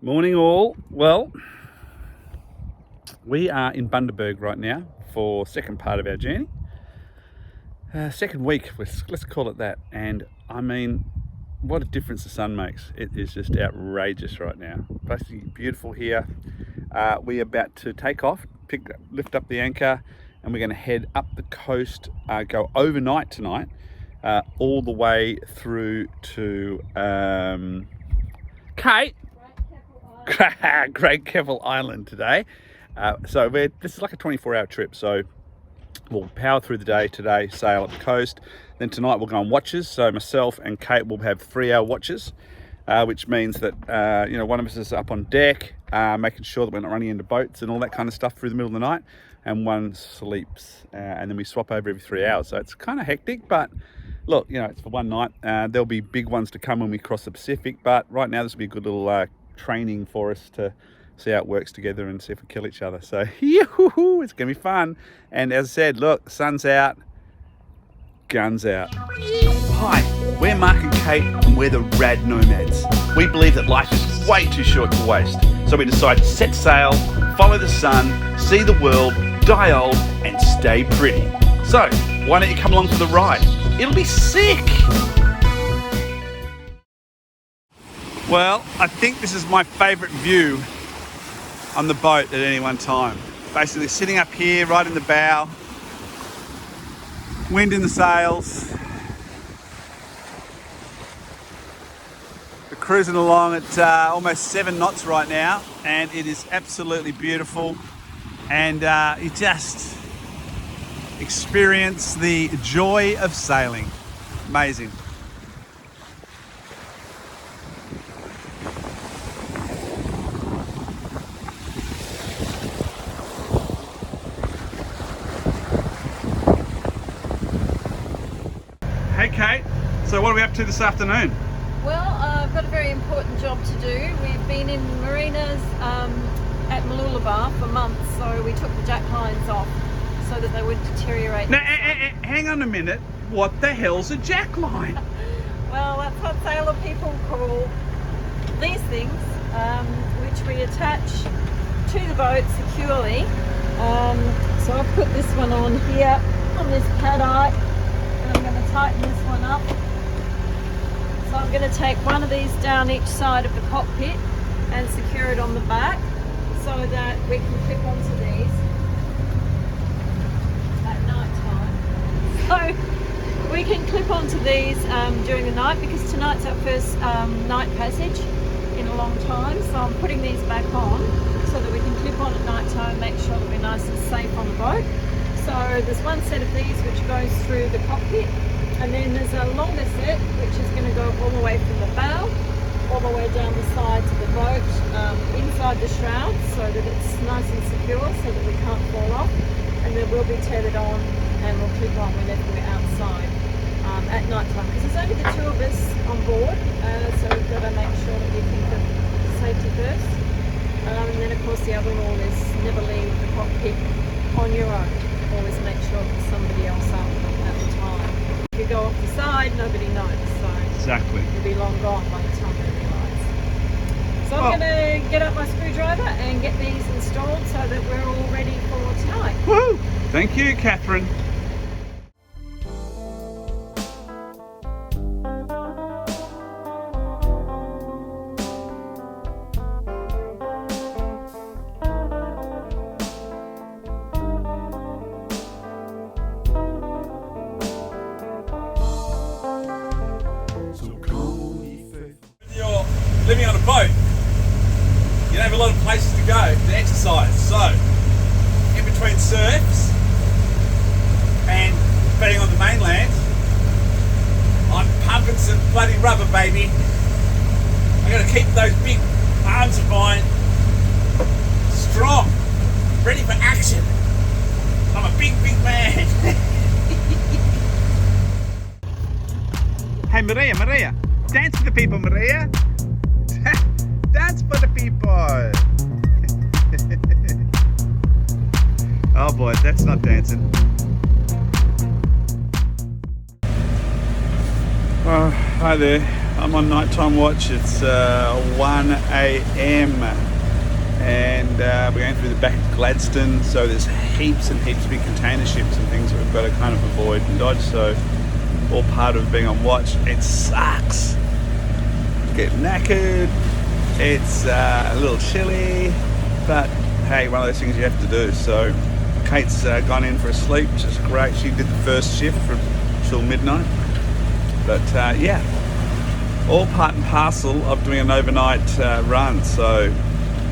Morning all. Well, we are in Bundaberg right now for second part of our journey. Second week, let's call it that. And I mean, what a difference the sun makes. It is just outrageous right now. Basically beautiful here. We're about to take off, lift up the anchor, and we're going to head up the coast, go overnight tonight, all the way through to Cate. Great Keppel Island today. So this is like a 24-hour trip. So we'll power through the day today, sail up the coast. Then tonight we'll go on watches. So myself and Cate will have 3-hour watches, which means that one of us is up on deck, making sure that we're not running into boats and all that kind of stuff through the middle of the night, and one sleeps, and then we swap over every 3 hours. So it's kind of hectic, but look, it's for one night. There'll be big ones to come when we cross the Pacific, but right now this will be a good little training for us to see how it works together and see if we kill each other. So it's gonna be fun. And as I said, look, sun's out, guns out. Hi, we're Mark and Cate, and we're the Rad-Nomads. We believe that life is way too short to waste, so we decide to set sail, follow the sun, see the world, die old, and stay pretty. So why don't you come along for the ride? It'll be sick. Well, I think this is my favourite view on the boat at any one time. Basically sitting up here right in the bow, wind in the sails. We're cruising along at almost 7 knots right now, and it is absolutely beautiful. And you just experience the joy of sailing. Amazing. Hey Cate, so what are we up to this afternoon? Well, I've got a very important job to do. We've been in marinas at Mooloolaba for months, so we took the jack lines off so that they wouldn't deteriorate. Now, hang on a minute, what the hell's a jack line? Well, that's what sailor people call these things, which we attach to the boat securely. So I've put this one on here on this paddock. I'm going to tighten this one up. So I'm going to take one of these down each side of the cockpit and secure it on the back so that we can clip onto these at night time. So we can clip onto these during the night, because tonight's our first night passage in a long time. So I'm putting these back on so that we can clip on at night time, make sure that we're nice and safe on the boat. So there's one set of these which goes through the cockpit, and then there's a longer set which is going to go all the way from the bow all the way down the sides of the boat, inside the shrouds, so that it's nice and secure so that we can't fall off, and then we'll be tethered on and we'll clip on whenever we're outside at night time, because there's only the 2 of us on board, so we've got to make sure that we think of safety first. And then of course the other rule is never leave the cockpit on your own. Always make sure there's somebody else up at the time. If you go off the side, nobody knows. So exactly. You'll be long gone by the time they realise. So I'm going to get out my screwdriver and get these installed so that we're all ready for tonight. Woo! Thank you, Catherine. Living on a boat, you don't have a lot of places to go to exercise. So, in between surfs and being on the mainland, I'm pumping some bloody rubber, baby. I gotta keep those big arms of mine strong, ready for action. I'm a big man. Hey Maria, dance for the people, Maria. Dance for the people. Oh boy, that's not dancing. Hi there. I'm I'm on nighttime watch. It's 1 a.m. and we're going through the back of Gladstone, so there's heaps and heaps of big container ships and things that we've got to kind of avoid and dodge, so all part of being on watch. It sucks. Get knackered, it's a little chilly, but hey, one of those things you have to do. So Kate's gone in for a sleep, which is great. She did the first shift from till midnight, but yeah, all part and parcel of doing an overnight run. So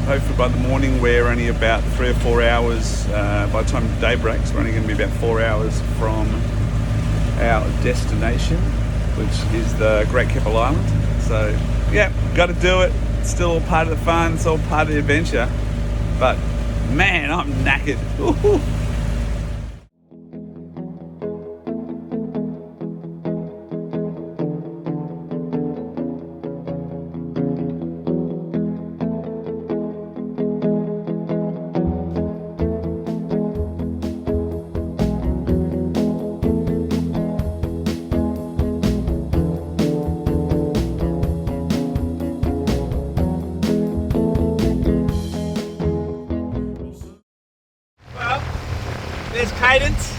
hopefully by the morning we're only about 3 or 4 hours, by the time day breaks we're only going to be about 4 hours from our destination, which is the Great Keppel Island. So yeah, got to do it. It's still all part of the fun, it's all part of the adventure, but man, I'm knackered. Ooh. There's Cadence.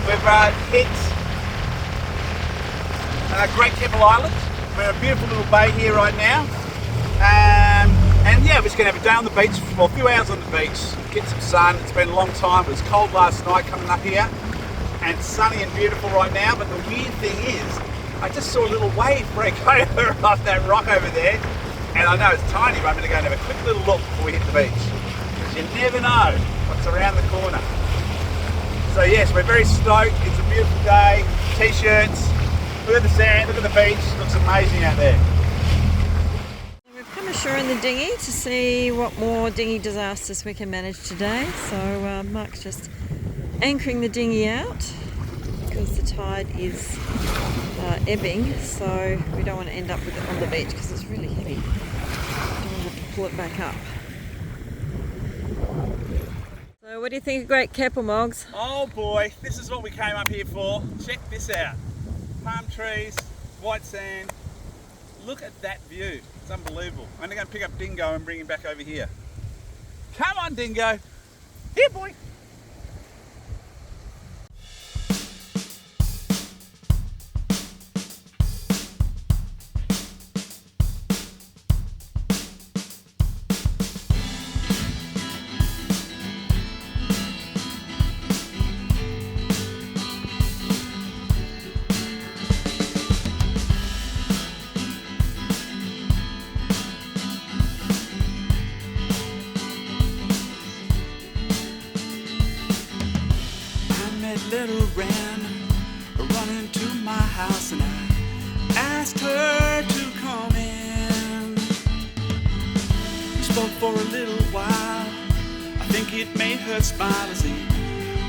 We've hit Great Keppel Island. We're in a beautiful little bay here right now. And yeah, we're just going to have a day on the beach, well, a few hours on the beach, get some sun. It's been a long time. It was cold last night coming up here, and it's sunny and beautiful right now. But the weird thing is, I just saw a little wave break over off that rock over there. And I know it's tiny, but I'm going to go and have a quick little look before we hit the beach. Because you never know what's around the corner. So yes, we're very stoked. It's a beautiful day. T-shirts. Look at the sand. Look at the beach. It looks amazing out there. We've come ashore in the dinghy to see what more dinghy disasters we can manage today. So Mark's just anchoring the dinghy out because the tide is ebbing. So we don't want to end up with it on the beach because it's really heavy. Don't want to have to pull it back up. So what do you think of Great Keppel, Moggs? Oh boy, this is what we came up here for. Check this out. Palm trees, white sand. Look at that view. It's unbelievable. I'm only going to pick up Dingo and bring him back over here. Come on, Dingo. Here, boy. Little Wren running to my house and I asked her to come in. We spoke for a little while. I think it made her smile as the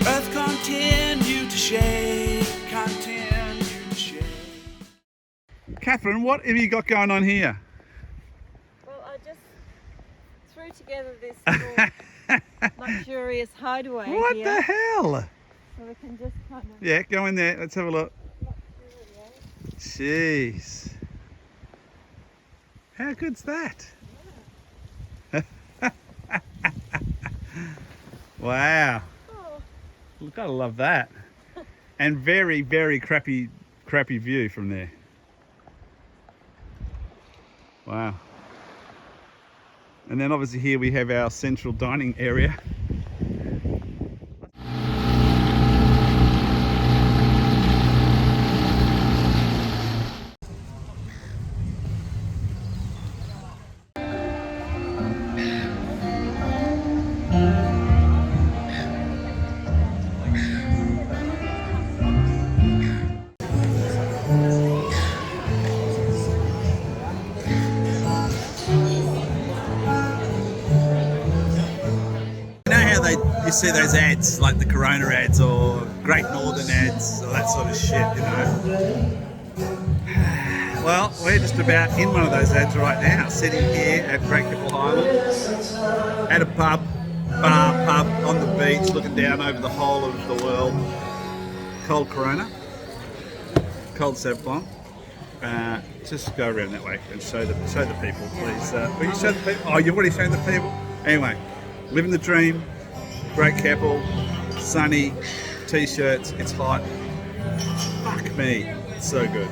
earth continued to shake, continued to shake. Catherine, what have you got going on here? Well, I just threw together this little luxurious hideaway What here. the hell? So we can just kind of... Yeah, go in there. Let's have a look. Jeez. How good's that? Yeah. Wow. Oh. Look, I love that. And very, very crappy view from there. Wow. And then obviously here we have our central dining area. You see those ads, like the Corona ads or Great Northern ads, or that sort of shit, you know. Well, we're just about in one of those ads right now, sitting here at Great Keppel Island, at a pub on the beach, looking down over the whole of the world. Cold Corona, cold Sauvignon, just go around that way and show the people, please. Will you show the people? Oh, you've already shown the people? Anyway, living the dream, Great Keppel, sunny, t-shirts, it's hot. Fuck me, it's so good.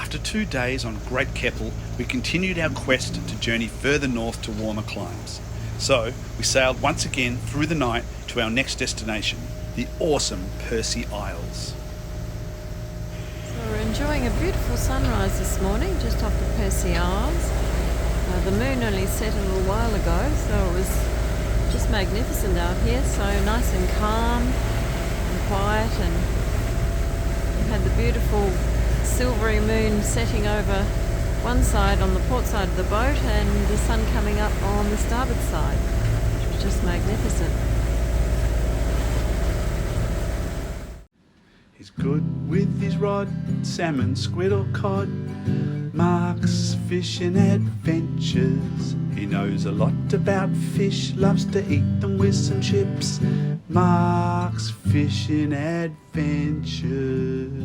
After 2 days on Great Keppel, we continued our quest to journey further north to warmer climes. So, we sailed once again through the night to our next destination, the awesome Percy Isles. So we're enjoying a beautiful sunrise this morning, just off the Percy Isles. The moon only set a little while ago, so it was just magnificent out here, so nice and calm and quiet, and we had the beautiful silvery moon setting over one side on the port side of the boat and the sun coming up on the starboard side, which was just magnificent. He's good with his rod, salmon, squid or cod. Mark's fishing adventures. He knows a lot about fish, loves to eat them with some chips. Mark's fishing adventures.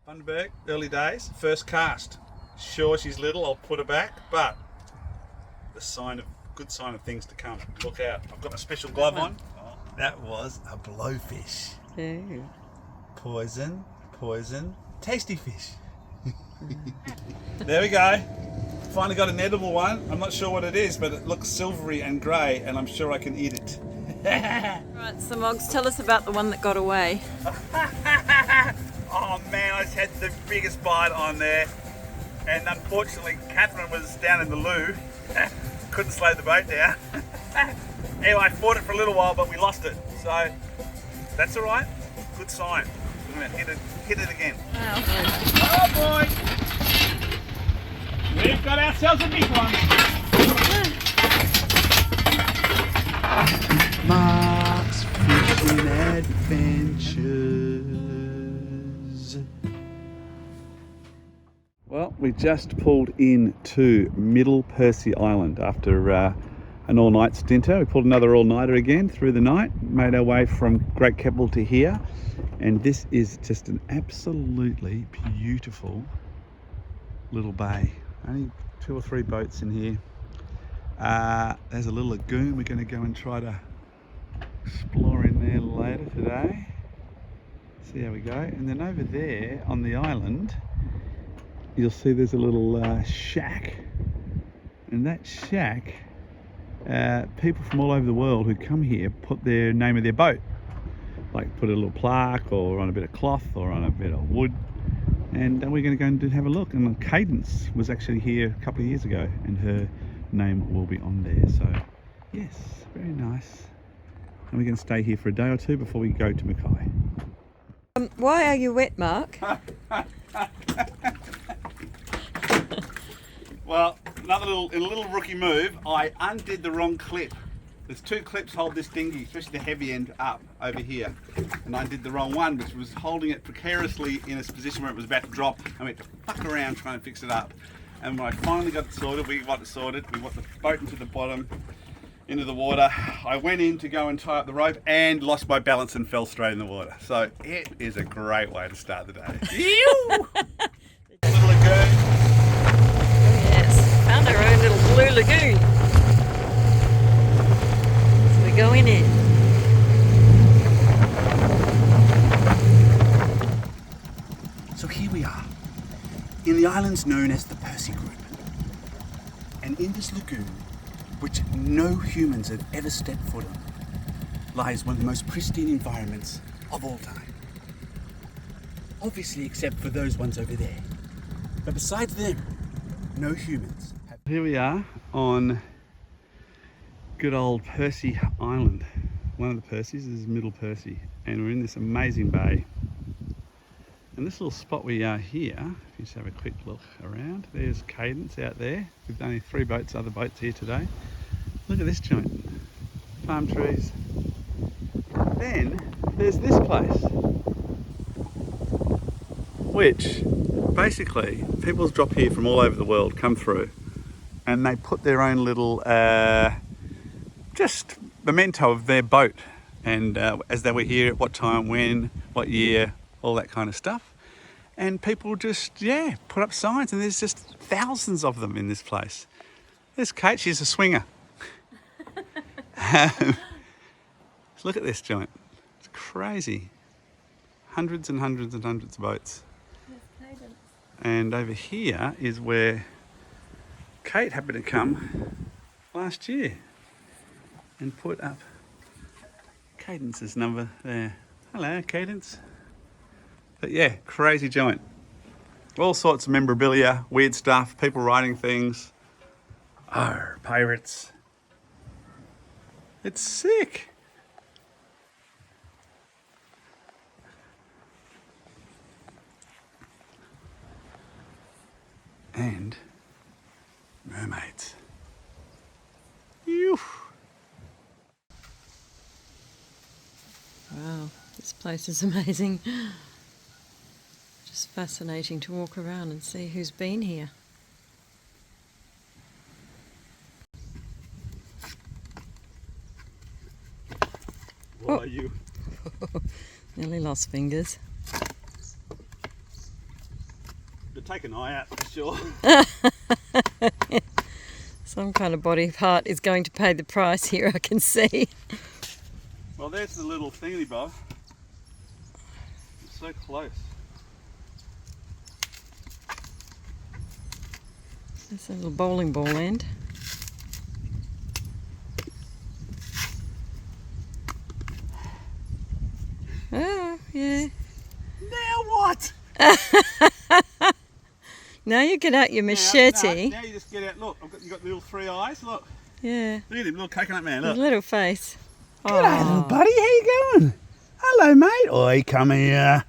Bundaberg, early days, first cast. Sure, she's little, I'll put her back, but the good sign of things to come. Look out, I've got my special glove on. Oh, that was a blowfish. Ooh. Poison, tasty fish. There we go. Finally got an edible one. I'm not sure what it is, but it looks silvery and grey, and I'm sure I can eat it. Right, so Moggs, tell us about the one that got away. Oh man, I just had the biggest bite on there, and unfortunately Catherine was down in the loo. Couldn't slow the boat down. Anyway, I fought it for a little while, but we lost it, so that's all right. Good sign. I'm gonna hit it again. Wow. Oh boy! We've got ourselves a big one. Mark's fishing adventures. Well, we just pulled in to Middle Percy Island after an all-night stinter. We pulled another all-nighter again through the night, made our way from Great Keppel to here, and this is just an absolutely beautiful little bay. Only 2 or 3 boats in here. There's a little lagoon we're going to go and try to explore in there later today. See how we go. And then over there on the island, you'll see there's a little shack. And that shack, people from all over the world who come here put their name of their boat. Like put a little plaque or on a bit of cloth or on a bit of wood. And we're going to go and have a look. And Cadence was actually here a couple of years ago, and her name will be on there. So yes, very nice. And we're going to stay here for a day or two before we go to Mackay. Why are you wet, Mark? Well, in a little rookie move, I undid the wrong clip. There's 2 clips hold this dinghy, especially the heavy end up over here. And I did the wrong one, which was holding it precariously in a position where it was about to drop. I went to fuck around trying to fix it up. And when I finally got it sorted, we got the boat into the bottom, into the water. I went in to go and tie up the rope and lost my balance and fell straight in the water. So it is a great way to start the day. Little lagoon. Yes, found a Blue Lagoon. So we're going in. So here we are, in the islands known as the Percy Group. And in this lagoon, which no humans have ever stepped foot on, lies one of the most pristine environments of all time. Obviously, except for those ones over there. But besides them, no humans. Here we are on good old Percy Island. One of the Percys is Middle Percy, and we're in this amazing bay. And this little spot we are here, if you just have a quick look around, there's Cadence out there. We've only 3 boats, other boats here today. Look at this joint, palm trees. Then there's this place, which basically people drop here from all over the world, come through, and they put their own little just memento of their boat, and as they were here, at what time, when, what year, all that kind of stuff. And people just, yeah, put up signs, and there's just thousands of them in this place. There's Kate, she's a swinger. Look at this joint, it's crazy. Hundreds and hundreds and hundreds of boats. And over here is where Kate happened to come last year and put up Cadence's number there. Hello, Cadence. But yeah, crazy joint. All sorts of memorabilia, weird stuff, people writing things. Arr, pirates. It's sick. And mermaids. Phew. Wow, this place is amazing. Just fascinating to walk around and see who's been here. What are you? Nearly lost fingers. To take an eye out for sure. Some kind of body part is going to pay the price here, I can see. Well, there's the little thingy bob. It's so close. There's a little bowling ball end. Oh, yeah. Now what? Now you get out your machete. Now you just get out. Look, you got the little 3 eyes. Look. Yeah. Look at him, little coconut man. His Look. little face. G'day, little buddy. How you going? Hello, mate. Oi, come here.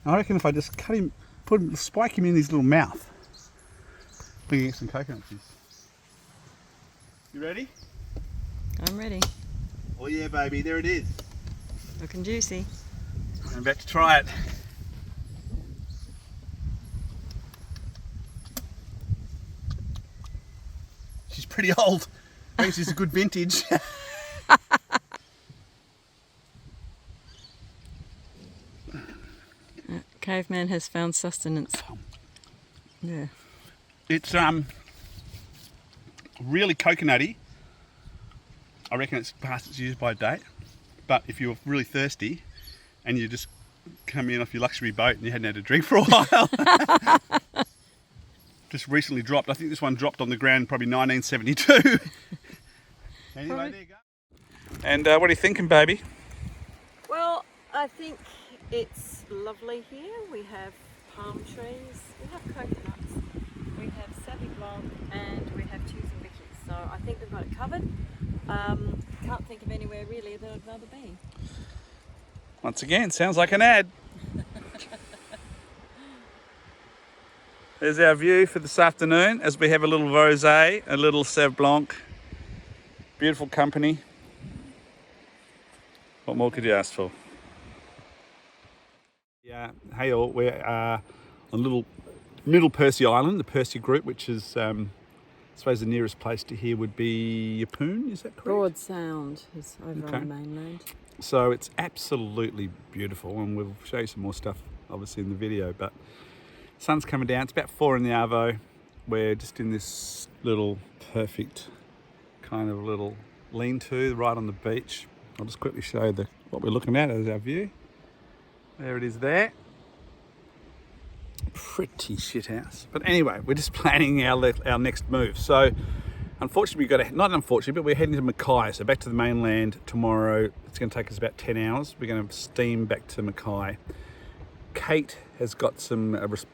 I reckon if I just cut him, spike him in his little mouth, we can get some coconut juice. You ready? I'm ready. Oh yeah, baby. There it is. Looking juicy. I'm about to try it. She's pretty old. I think she's a good vintage. Caveman has found sustenance. Yeah. It's really coconutty. I reckon it's past its use by date. But if you're really thirsty and you just come in off your luxury boat and you hadn't had a drink for a while, just recently dropped. I think this one dropped on the ground probably 1972. Anyway, there you go. And what are you thinking, baby? Well, I think it's lovely here. We have palm trees, we have coconuts, we have Savvy Blanc, and we have Chews and Vickies. So I think we've got it covered. Can't think of anywhere really that I'd rather be. Once again, sounds like an ad. There's our view for this afternoon as we have a little rosé, a little Sauv Blanc. Beautiful company. What more could you ask for? Yeah, hey all, we're on little Middle Percy Island, the Percy Group, which is, I suppose the nearest place to here would be Yeppoon, is that correct? Broad Sound is over on the mainland. So it's absolutely beautiful, and we'll show you some more stuff obviously in the video, but sun's coming down, it's about 4 in the arvo, we're just in this little perfect kind of little lean-to right on the beach. I'll just quickly show you what we're looking at as our view. There it is there. Pretty shit house. But anyway, we're just planning our next move. So unfortunately, not unfortunately, but we're heading to Mackay. So back to the mainland tomorrow. It's going to take us about 10 hours. We're going to steam back to Mackay. Kate has got some work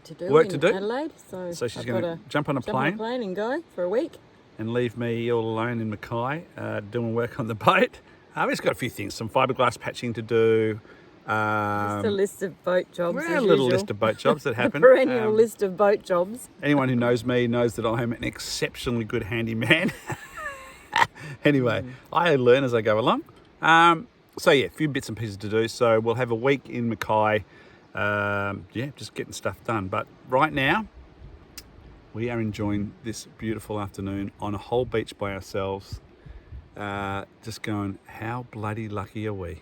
to do in Adelaide. So she's going to jump on a plane and go for a week. And leave me all alone in Mackay doing work on the boat. We've just got a few things, some fiberglass patching to do. Just a list of boat jobs. A little list of boat jobs that happen. A perennial list of boat jobs. Anyone who knows me knows that I'm an exceptionally good handyman. Anyway, I learn as I go along. So yeah, a few bits and pieces to do. So we'll have a week in Mackay. Just getting stuff done. But right now, we are enjoying this beautiful afternoon on a whole beach by ourselves. Just going, how bloody lucky are we?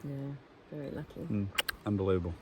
Yeah, very lucky. Unbelievable.